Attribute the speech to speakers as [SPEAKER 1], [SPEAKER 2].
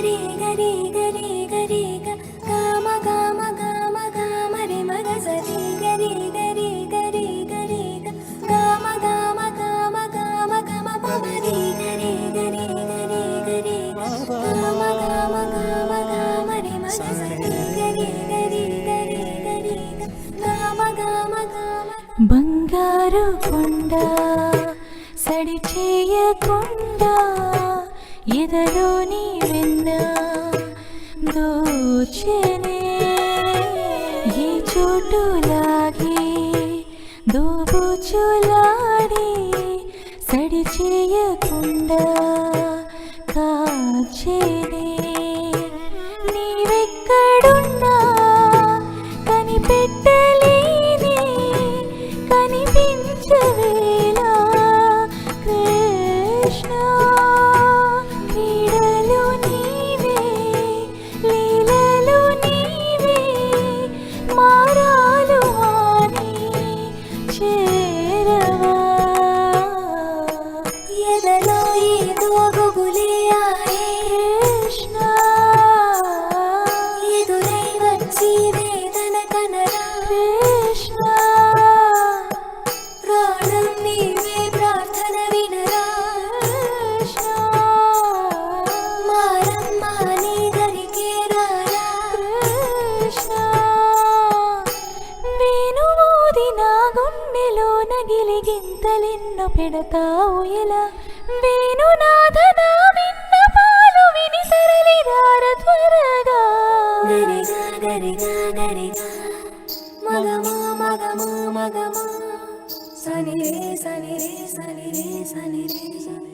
[SPEAKER 1] గరి గరి గరి గరి గమ గమ గమ గమ రి మగ సరి గరి గరి గరి గరి గమ గమ గమ గమ గమ పమరి గరి గరి గరి గరి గమ గమ గమ గమ రి మగ సరి గరి గరి గరి గరి గమ గమ గమ బంగారు కొండ సడి చేయకుండా ఎదలోని వెన్న దోచెనే ఈ చోటులాగి దోబుచులాడి సడి చేయకుండా కాచేనే నీవెక్కడున్నా కనిపెట్టలేని కనిపించవేలా కృష్ణ క్రీడలు నీవే లీలలు నీవే మారాలు అని చేరవా ఎదలో ఏదో గుబులే ఆడే కృష్ణ ఎదురై వచ్చి వేదన కనరా కృష్ణ ప్రాణం నీవే ప్రార్థన వినరా కృష్ణ మారమ్మ నీ దరికే రారా కృష్ణ వేణువూది నా గుండెలో నగిలిగింతలెన్నో పెడతావు ఎలా వేణునాథ నా విన్నపాలు విని తరలిరార త్వరగా గరిగా గరిగా గరిగా మగమా మగమా మగమా సని రే సని రే సని రే సని రే సని